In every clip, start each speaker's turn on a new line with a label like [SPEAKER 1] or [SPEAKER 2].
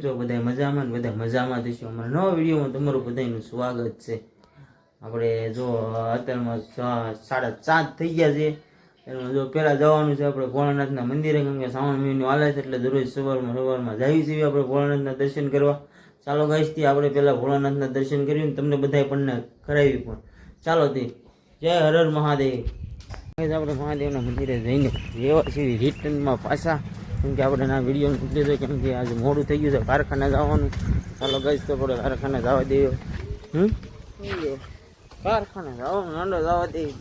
[SPEAKER 1] છો બધા મજામાં ને બધા મજામાં થશો। અમારા નવા વિડીયોમાં તમારું બધાનું સ્વાગત છે। આપણે જો અત્યારમાં 4:30 થઈ ગયા છે। એમાં જો પહેલાં જવાનું છે આપણે ભોળાનાથના મંદિરે, કેમ કે શ્રાવણ મહિનો હાલે છે એટલે દરરોજ સવારમાં જઈએ છીએ આપણે ભોળાનાથના દર્શન કરવા। ચાલો ગાઈસથી આપણે પહેલાં ભોળાનાથના દર્શન કરીને તમને બધાય પણ કરાવી પણ ચાલો તે જય હર હર મહાદેવ। આપણે મહાદેવના મંદિરે જઈને એવા છીએ રિટર્નમાં પાછા, કેમ કે આપણે આ વિડીયો મૂકી દીધો કેમ કે આજે મોડું થઈ ગયું છે કારખાને જવાનું। ચાલો ગાઈસ તો આપણે કારખાને જવા દઈએ, કારખાને જવાનું નાંડો જવા દઈએ।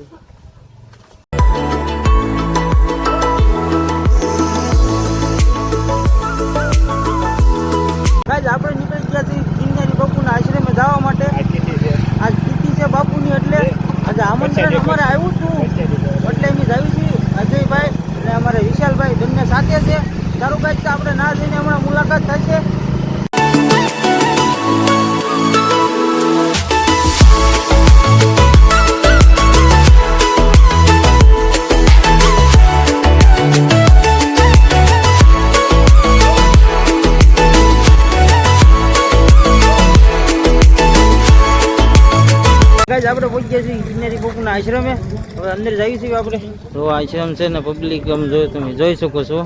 [SPEAKER 1] ગાઈસ આપણે નીકળી ગયા છીએ ગિરનારી બાપુના આશ્રમે જવા માટે। આજ તિથિ છે બાપુની એટલે આજે આમંત્રણ અમારે આવ્યું હતું એટલે અમે જાવી છીએ અજયભાઈ અને અમારે વિશાલભાઈ બંને સાથે છે। સારું ગાઈસ તો આપણે ના જઈને હમણાં મુલાકાત થશે। આપણે પહોંચી ગયા છીએ ગિરનારી બાપુના આશ્રમે। હવે અંદર જઈએ છીએ આપણે। તો આશ્રમ છે ને પબ્લિક આમ જો તમે જોઈ શકો છો।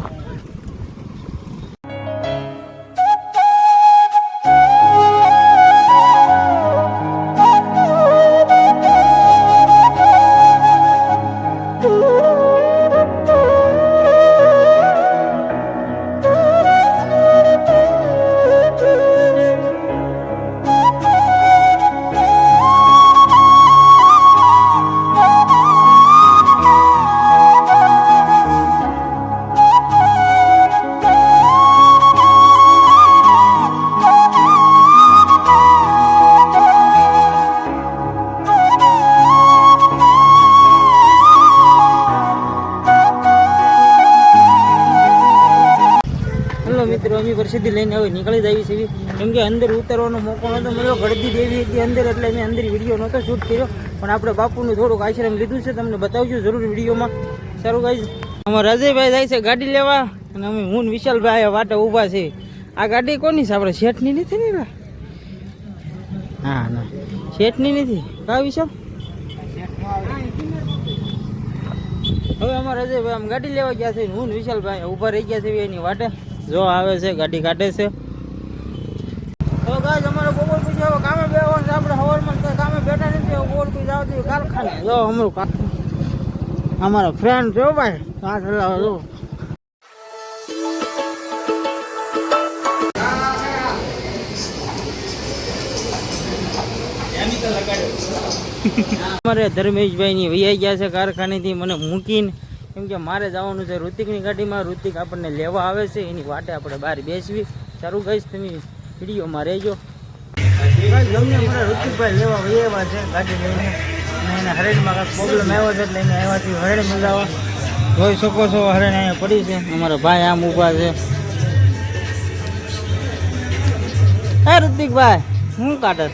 [SPEAKER 1] મિત્રો અમે પ્રસિદ્ધિ લઈને હવે નીકળી જઈએ છીએ, કેમ કે અંદર ઉતરવાનો મોકો નહોતો મળ્યો, ગળદી દેવી હતી અંદર એટલે મેં અંદર વિડીયો નહોતો શૂટ કર્યો। પણ આપણે બાપુનું થોડુંક આશ્રમ લીધું છે, તમને બતાવજો જરૂર વિડીયોમાં। સારું ગાઈસ અમારા રજયભાઈ જાય છે ગાડી લેવા અને અમે હું વિશાલભાઈ વાટે ઊભા છે। આ ગાડી કોની છે? આપણે શેઠની નથી ને? હા ના શેઠની નથી કા વિશાલ? હવે અમારા રજયભાઈ આમ ગાડી લેવા ગયા છે, હું વિશાલભાઈ ઊભા રહી ગયા છે એની વાટે। જો આવે છે ગાડી કાઢે છે। તો ગાઈસ અમારે બપોર પછી હવે કામે બેસવાનું છે। આપણે સવારમાં કામે બેઠા નથી, બપોર પછી જાવ તો કારખાને। જો અમારું અમારો ફ્રેન્ડ જો ભાઈ હા ચલાવો જો। અમારે ધર્મેશભાઈ ની વૈયા ગયા છે કારખાનેથી મને મૂકીને, કેમ કે મારે જવાનું છે ઋતિકની ગાડીમાં। ઋતિક આપણને લેવા આવે છે, એની વાટે આપણે બહાર બેસવી। સારું ગાઈસ તમે વિડીયોમાં રહેજો। ગમે અમારા ઋતિકભાઈ લેવા વૈયા છે ગાડી લઈને, અને એને હરેડમાં કાંઈક પ્રોબ્લેમ આવ્યો છે એટલે એને આવ્યા છે હરેડ મજાવા। જોઈ શકો છો હરેડ અહીંયા પડી છે, અમારા ભાઈ આમ ઊભા છે। હે ઋતિકભાઈ શું કાઢે?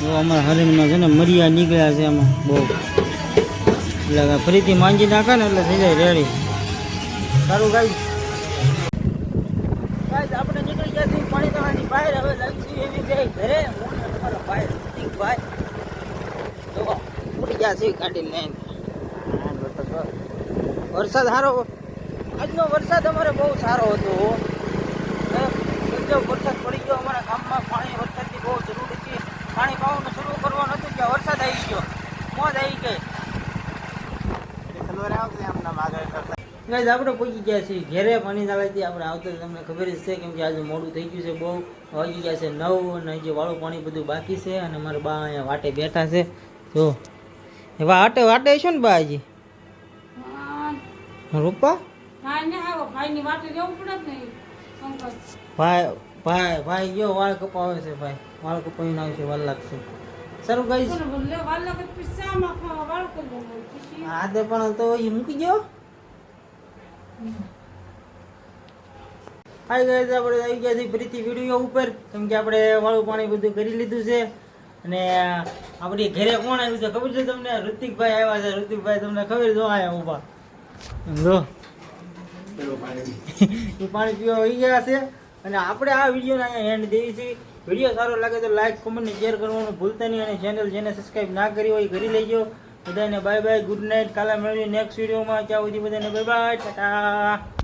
[SPEAKER 1] અમારા હરણમાં છે ને મરિયા નીકળ્યા છે આમાં બહુ, એટલે ફરીથી માંજી નાખે ને એટલે થઈ જાય રેડી। સારું ગાઈસ આપણે નીકળી ગયા છીએ પાણી તળાવની બહાર। હવે લાગી એવી જાય ઘરે હું ને તમારો ભાઈ ઋતિકભાઈ જો ઉડી ગયા છે ગાડી લઈને। વરસાદ સારો, આજનો વરસાદ અમારે બહુ સારો હતો। વરસાદ પડી ગયો અમારા ગામમાં, પાણી વરસાદની બહુ જરૂર હતી। પાણી પાવાનું શરૂ કરવાનું હતું કે વરસાદ આવી ગયો, મોજ આવી ગઈ। ગાઈસ આપણે પહોંચી ગયા છીએ ઘેરે પાણી નાળાથી। આપણે આવતા તમને ખબર જ છે, કેમ કે આજે મોડું થઈ ગયું છે બહુ, વાગી ગયા છે 9 અને જે વાળું પાણી બધું બાકી છે। અને મારા બા અહીંયા વાટે બેઠા છે, જો વાટે વાટે છો ને બા હજી રૂપા ભાઈ ભાઈ ભાઈ ગયો વાળ કપાવે છે, ભાઈ વાળ કપાવીને આવશે વાર લાગશે। સારું ગાઈસ હા તે પણ તો એ મૂકી ગયો। હાય ગાઈસ આપણે આવી ગયા છીએ ફરીથી વિડીયો ઉપર, કેમ કે આપણે વાળું પાણી બધું કરી લીધું છે। અને આપણી ઘરે કોણ આવ્યું છે ખબર છે તમને? ઋતિકભાઈ આવ્યા છે। ઋતિકભાઈ તમને ખબર જો આયા ઊભા જો એ પાણી પીવા વહી ગયા છે. અને આપણે આ વિડીયોને અહીંયા એન્ડ દેવી છે. વિડીયો સારો લાગે તો લાઈક કોમેન્ટ શેર કરવાનું ભૂલતા નહીં. અને ચેનલ જેને સબસ્ક્રાઈબ ના કરી હોય કરી લેજો. બધાને બાય બાય, ગુડ નાઇટ. કાલે મળીએ નેક્સ્ટ વિડીયોમાં. ત્યાં સુધી બધાને બાય બાય, ટાટા.